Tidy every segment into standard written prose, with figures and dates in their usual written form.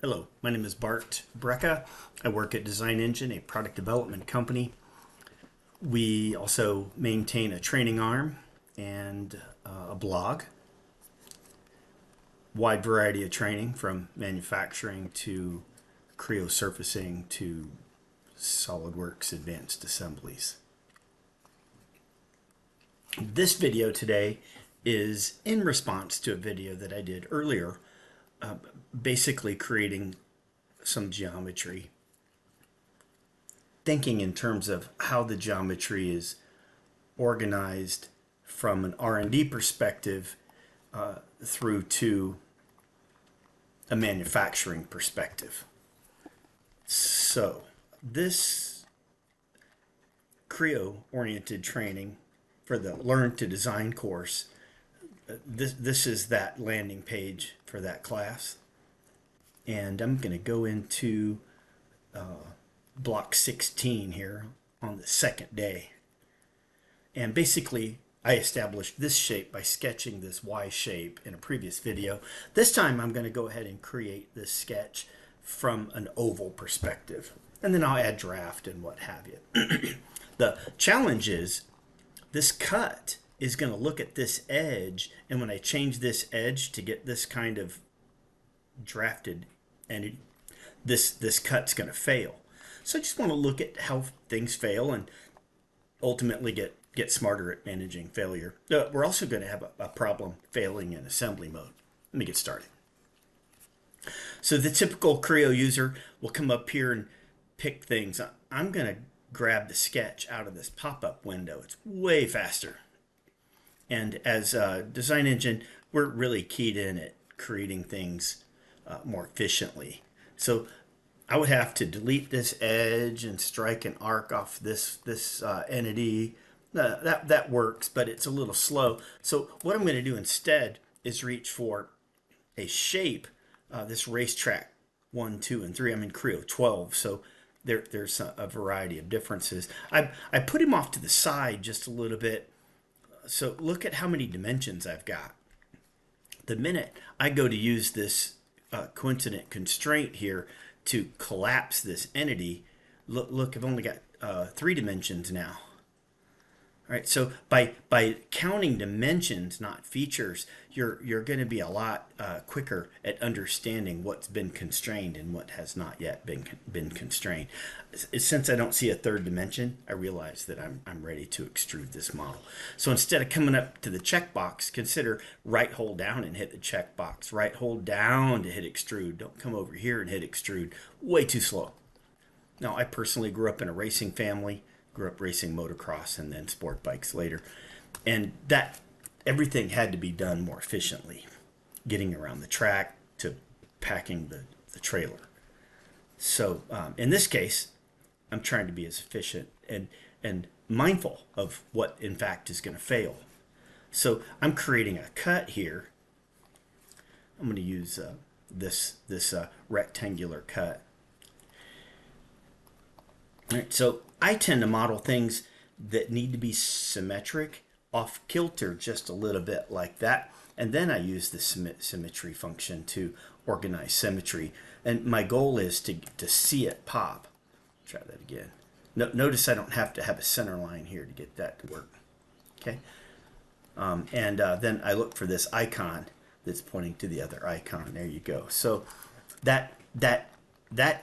Hello, my name is Bart Brecka. I work at Design Engine, a product development company. We also maintain a training arm and a blog. Wide variety of training from manufacturing to Creo surfacing to SolidWorks advanced assemblies. This video today is in response to a video that I did earlier, basically creating some geometry, thinking in terms of how the geometry is organized from an R&D perspective through to a manufacturing perspective. So this Creo-oriented training for the Learn to Design course, this is that landing page for that class. And I'm going to go into block 16 here on the second day. And basically, I established this shape by sketching this Y shape in a previous video. This time, I'm going to go ahead and create this sketch from an oval perspective. And then I'll add draft and what have you. The challenge is this cut is going to look at this edge, and when I change this edge to get this kind of drafted, and this cut's going to fail. So I just want to look at how things fail and ultimately get smarter at managing failure. We're also going to have a problem failing in assembly mode. Let me get started. So the typical Creo user will come up here and pick things. I'm going to grab the sketch out of this pop-up window. It's way faster. And as Design Engine, we're really keyed in at creating things more efficiently. So I would have to delete this edge and strike an arc off this entity. That works, but it's a little slow. So what I'm going to do instead is reach for a shape. This racetrack 1, 2, and 3. I'm in Creo 12, so there's a variety of differences. I put him off to the side just a little bit. So look at how many dimensions I've got. The minute I go to use this coincident constraint here to collapse this entity, look, I've only got 3 dimensions now. All right, so by counting dimensions, not features, you're going to be a lot quicker at understanding what's been constrained and what has not yet been constrained. Since I don't see a 3rd dimension, I realize that I'm ready to extrude this model. So instead of coming up to the checkbox, consider right hold down and hit the checkbox. Right hold down to hit extrude. Don't come over here and hit extrude. Way too slow. Now, I personally grew up in a racing family. Grew up racing motocross and then sport bikes later. And that everything had to be done more efficiently. Getting around the track to packing the trailer. So in this case, I'm trying to be as efficient and mindful of what in fact is going to fail. So I'm creating a cut here. I'm going to use this rectangular cut. All right, so I tend to model things that need to be symmetric, off kilter just a little bit like that. And then I use the symmetry function to organize symmetry. And my goal is to see it pop. Try that again. Notice I don't have to have a center line here to get that to work. Okay. Then I look for this icon that's pointing to the other icon. There you go. So that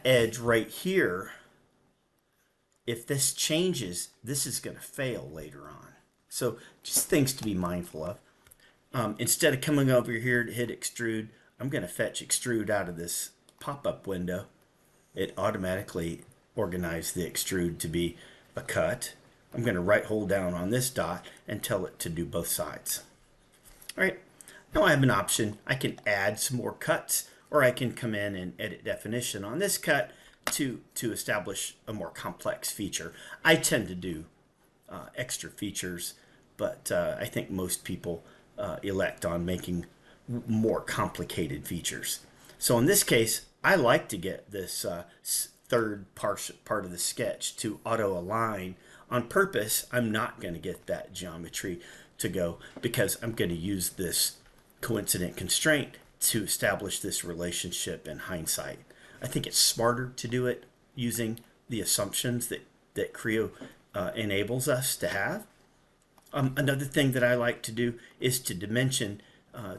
edge right here, if this changes, this is going to fail later on. So just things to be mindful of. Instead of coming over here to hit extrude, I'm going to fetch extrude out of this pop-up window. It automatically organized the extrude to be a cut. I'm going to right hold down on this dot and tell it to do both sides. All right, now I have an option. I can add some more cuts, or I can come in and edit definition on this cut to establish a more complex feature. I tend to do extra features, but I think most people elect on making more complicated features. So in this case, I like to get this third part of the sketch to auto align. On purpose, I'm not going to get that geometry to go because I'm going to use this coincident constraint to establish this relationship in hindsight. I think it's smarter to do it using the assumptions that Creo enables us to have. Another thing that I like to do is to dimension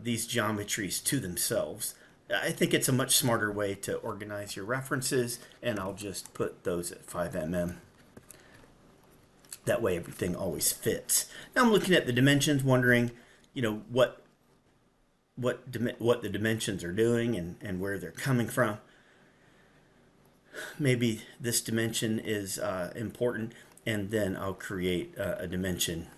these geometries to themselves. I think it's a much smarter way to organize your references, and I'll just put those at 5 mm. That way everything always fits. Now I'm looking at the dimensions, wondering, what the dimensions are doing and where they're coming from. Maybe this dimension is important, and then I'll create a dimension.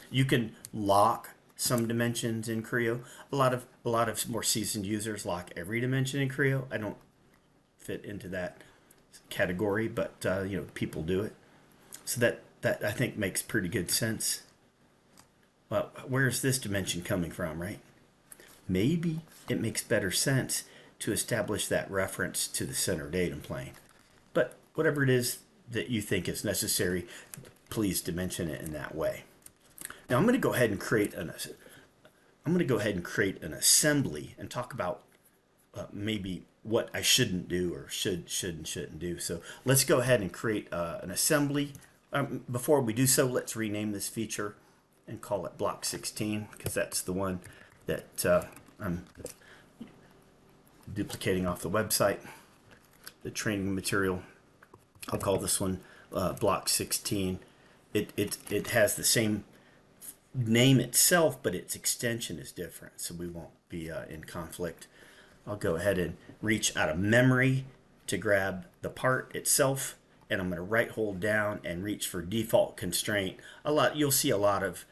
You can lock some dimensions in Creo. A lot of more seasoned users lock every dimension in Creo. I don't fit into that category, but people do it. So that I think makes pretty good sense. Well, where's this dimension coming from, right? Maybe it makes better sense to establish that reference to the center datum plane. But whatever it is that you think is necessary, please dimension it in that way. Now I'm going to go ahead and create an assembly and talk about maybe what I shouldn't do or shouldn't do. So let's go ahead and create an assembly. Before we do so, let's rename this feature and call it block 16, because that's the one that I'm duplicating off the website, the training material. I'll call this one block 16. It has the same name itself, but its extension is different, so we won't be in conflict. I'll go ahead and reach out of memory to grab the part itself, and I'm going to right hold down and reach for default constraint. You'll see a lot of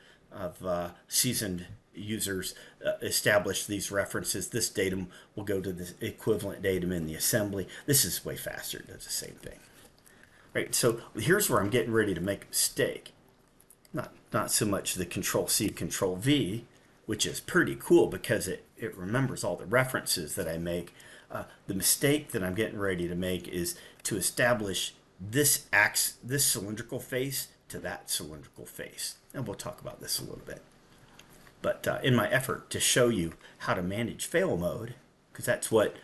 seasoned users establish these references. This datum will go to the equivalent datum in the assembly. This is way faster. It does the same thing. Right, so here's where I'm getting ready to make a mistake. Not so much the Control-C, Control-V, which is pretty cool because it remembers all the references that I make. The mistake that I'm getting ready to make is to establish this cylindrical face to that cylindrical face. And we'll talk about this a little bit. But in my effort to show you how to manage fail mode, because that's what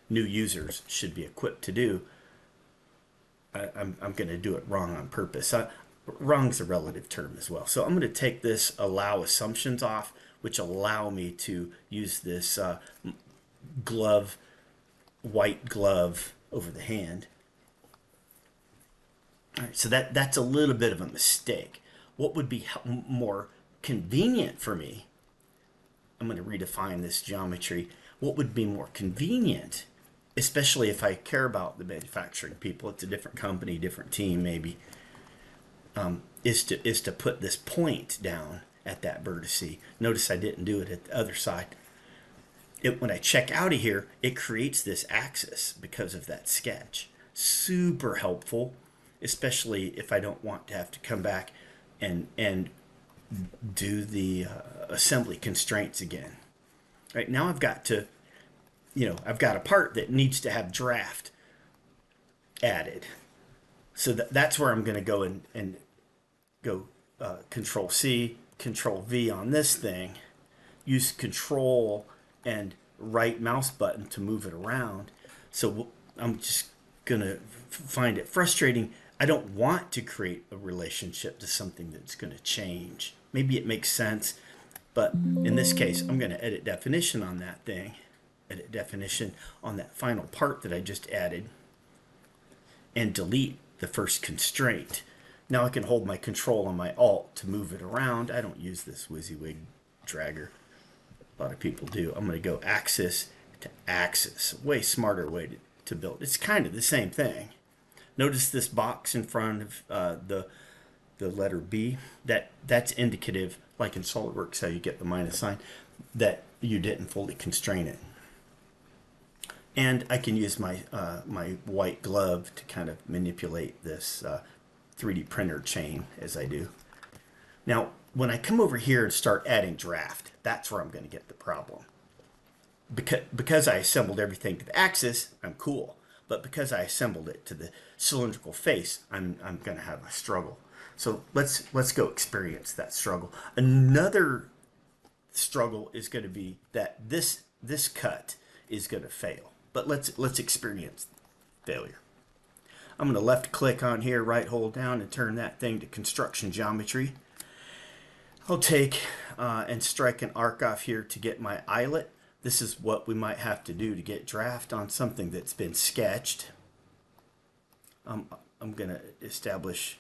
new users should be equipped to do, I'm going to do it wrong on purpose. Wrong's a relative term as well. So I'm going to take this allow assumptions off, which allow me to use this white glove over the hand. All right, so that's a little bit of a mistake. What would be more convenient for me? I'm going to redefine this geometry. What would be more convenient, especially if I care about the manufacturing people, it's a different company, different team maybe, is to put this point down at that vertice. Notice I didn't do it at the other side. When I check out of here, it creates this axis because of that sketch. Super helpful, especially if I don't want to have to come back and do the assembly constraints again. Right now I've got to, I've got a part that needs to have draft added. So that's where I'm going to go and go Control-C, Control-V on this thing, use Control and right mouse button to move it around. So I'm just going to find it frustrating. I don't want to create a relationship to something that's going to change. Maybe it makes sense, but in this case, I'm going to edit definition on that thing, edit definition on that final part that I just added, and delete the first constraint. Now I can hold my Control and my Alt to move it around. I don't use this WYSIWYG dragger. A lot of people do. I'm going to go axis to axis. Way smarter way to build. It's kind of the same thing. Notice this box in front of the letter B. That's indicative, like in SolidWorks, how you get the minus sign, that you didn't fully constrain it. And I can use my my white glove to kind of manipulate this 3D printer chain as I do. Now, when I come over here and start adding draft, that's where I'm going to get the problem. Because I assembled everything to the axis, I'm cool. But because I assembled it to the cylindrical face, I'm going to have a struggle. So let's go experience that struggle. Another struggle is going to be that this cut is going to fail. But let's experience failure. I'm going to left click on here, right hold down, and turn that thing to construction geometry. I'll take and strike an arc off here to get my eyelet. This is what we might have to do to get draft on something that's been sketched. I'm going to establish,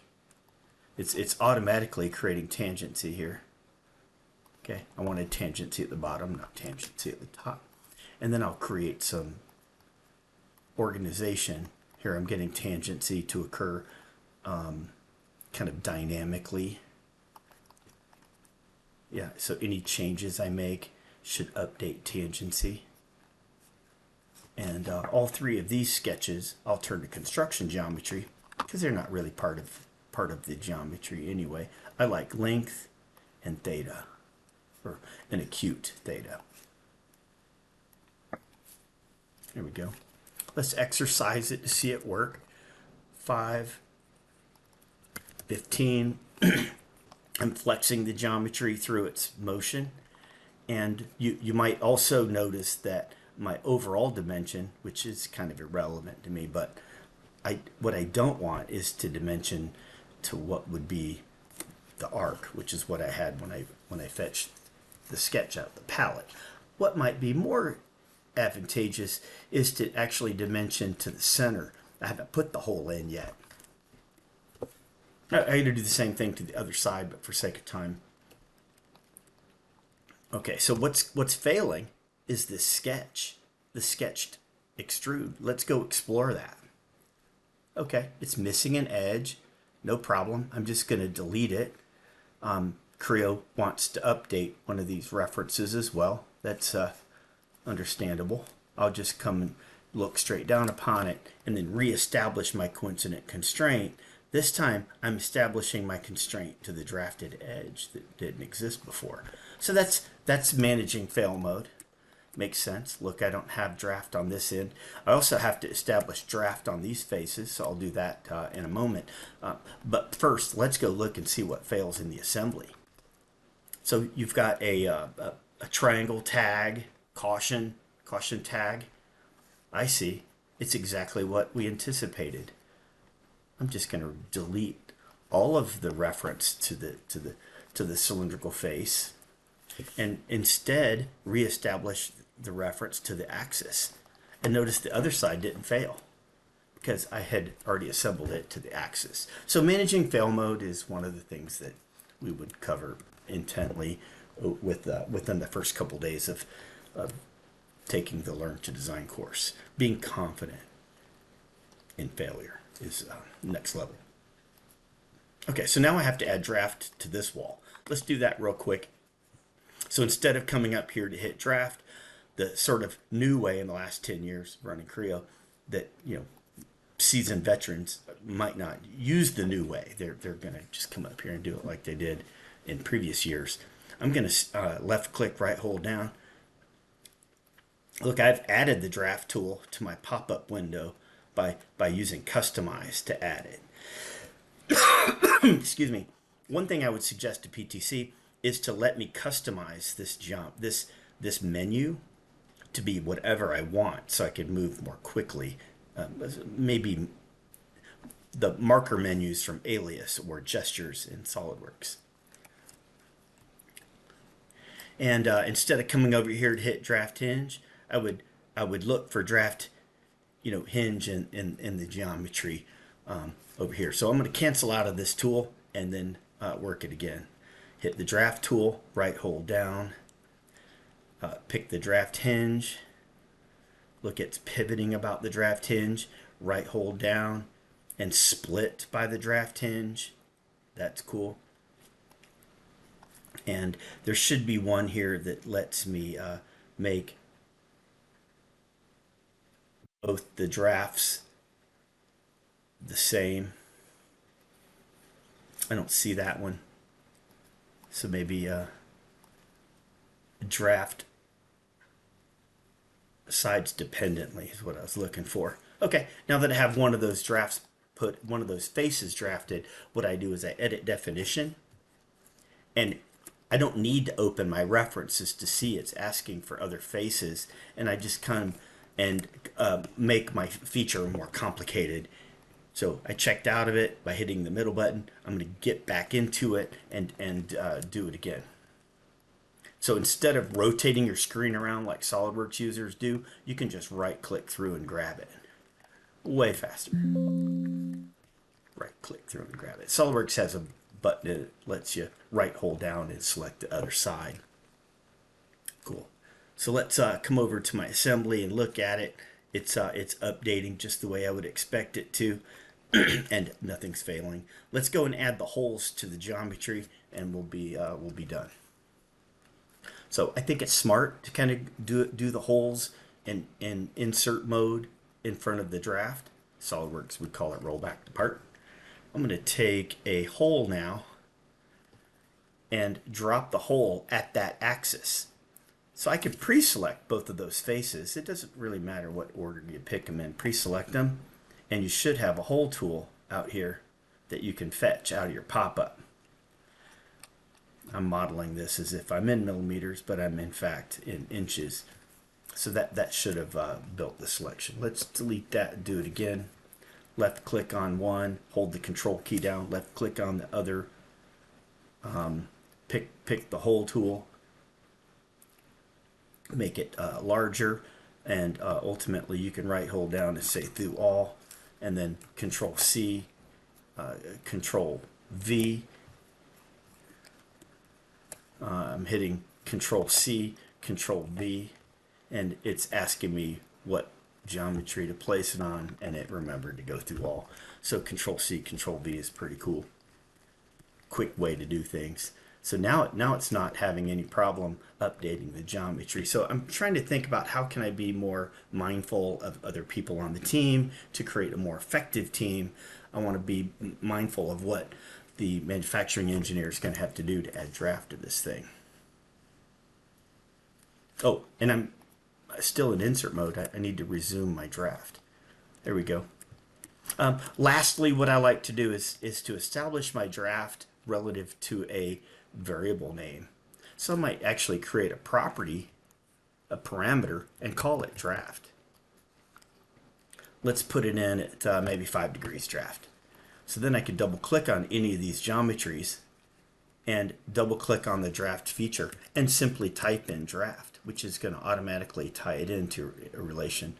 it's automatically creating tangency here. Okay, I wanted tangency at the bottom, not tangency at the top. And then I'll create some organization. Here I'm getting tangency to occur kind of dynamically. Yeah, so any changes I make should update tangency. And all three of these sketches I'll turn to construction geometry because they're not really part of the geometry anyway. I like length and theta, or an acute theta. There we go. Let's exercise it to see it work. 5, 15. I'm flexing the geometry through its motion. And you might also notice that my overall dimension, which is kind of irrelevant to me, but what I don't want is to dimension to what would be the arc, which is what I had when I fetched the sketch out of the palette. What might be more advantageous is to actually dimension to the center. I haven't put the hole in yet. I'm going to do the same thing to the other side, but for sake of time. Okay, so what's failing is this sketch, the sketched extrude. Let's go explore that. Okay, it's missing an edge. No problem. I'm just going to delete it. Creo wants to update one of these references as well. That's understandable. I'll just come and look straight down upon it and then reestablish my coincident constraint. This time I'm establishing my constraint to the drafted edge that didn't exist before. So that's managing fail mode. Makes sense. Look, I don't have draft on this end. I also have to establish draft on these faces, so I'll do that in a moment. But first, let's go look and see what fails in the assembly. So you've got a triangle tag, caution tag. I see. It's exactly what we anticipated. I'm just going to delete all of the reference to the cylindrical face, and instead reestablish the reference to the axis. And notice the other side didn't fail because I had already assembled it to the axis. So managing fail mode is one of the things that we would cover intently within the first couple days of taking the Learn to Design course. Being confident in failure is next level. Okay, so now I have to add draft to this wall. Let's do that real quick. So instead of coming up here to hit draft, the sort of new way in the last 10 years running Creo that, seasoned veterans might not use the new way. They're going to just come up here and do it like they did in previous years. I'm going to left click, right hold down. Look, I've added the draft tool to my pop-up window by using customize to add it. Excuse me. One thing I would suggest to PTC is to let me customize this menu to be whatever I want so I can move more quickly. Maybe the marker menus from Alias or gestures in SolidWorks. And instead of coming over here to hit draft hinge, I would look for draft hinge in the geometry over here. So I'm going to cancel out of this tool and then work it again. Hit the draft tool, right hold down, pick the draft hinge. Look, it's pivoting about the draft hinge, right hold down, and split by the draft hinge. That's cool. And there should be one here that lets me make both the drafts the same. I don't see that one. So maybe draft sides dependently is what I was looking for. Okay, now that I have one of those drafts one of those faces drafted, what I do is I edit definition, and I don't need to open my references to see it's asking for other faces, and I just come and make my feature more complicated. So I checked out of it by hitting the middle button. I'm going to get back into it and do it again. So instead of rotating your screen around like SolidWorks users do, you can just right click through and grab it. Way faster. Right click through and grab it. SolidWorks has a button that lets you right hold down and select the other side. Cool. So let's come over to my assembly and look at it. It's updating just the way I would expect it to, and nothing's failing. Let's go and add the holes to the geometry, and we'll be done. So I think it's smart to kind of do the holes in insert mode in front of the draft. SolidWorks would call it roll back to part. I'm going to take a hole now and drop the hole at that axis. So I can pre-select both of those faces. It doesn't really matter what order you pick them in. Pre-select them, and you should have a hole tool out here that you can fetch out of your pop-up. I'm modeling this as if I'm in millimeters, but I'm in fact in inches. So that should have built the selection. Let's delete that and do it again. Left click on one, hold the control key down, left click on the other, pick the hole tool, make it larger, and ultimately you can right hold down and say through all, and then control C, control V. I'm hitting control C, control V, and it's asking me what geometry to place it on, and it remembered to go through all. So control C, control V is pretty cool. Quick way to do things. So now it's not having any problem updating the geometry. So I'm trying to think about how can I be more mindful of other people on the team to create a more effective team. I want to be mindful of what the manufacturing engineer is going to have to do to add draft to this thing. Oh, and I'm still in insert mode. I need to resume my draft. There we go. Lastly, what I like to do is to establish my draft relative to a variable name. So I might actually create a property, a parameter, and call it draft. Let's put it in at maybe 5 degrees draft. So then I could double click on any of these geometries and double click on the draft feature and simply type in draft, which is going to automatically tie it into a relation.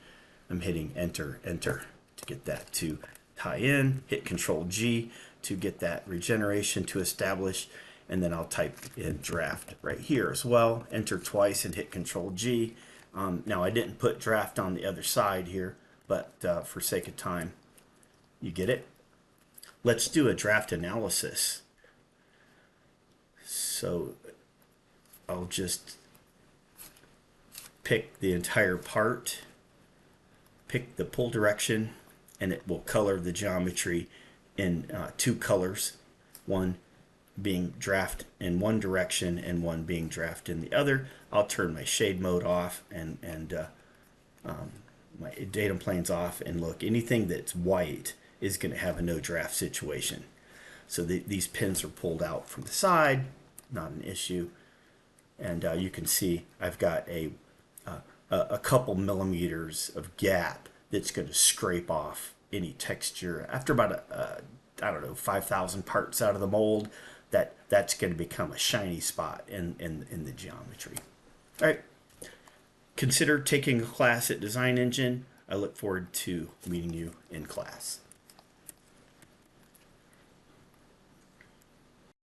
I'm hitting enter, enter to get that to tie in, hit control G to get that regeneration to establish, and then I'll type in draft right here as well, enter twice and hit control G. Now I didn't put draft on the other side here, but for sake of time, you get it. Let's do a draft analysis. So I'll just pick the entire part, pick the pull direction, and it will color the geometry in 2 colors, one being draft in one direction and one being draft in the other. I'll turn my shade mode off and my datum planes off, and look, anything that's white is going to have a no draft situation. So these pins are pulled out from the side, not an issue. And you can see I've got a couple millimeters of gap that's going to scrape off any texture. After about I don't know, 5,000 parts out of the mold, that's going to become a shiny spot in the geometry. All right. Consider taking a class at Design Engine. I look forward to meeting you in class.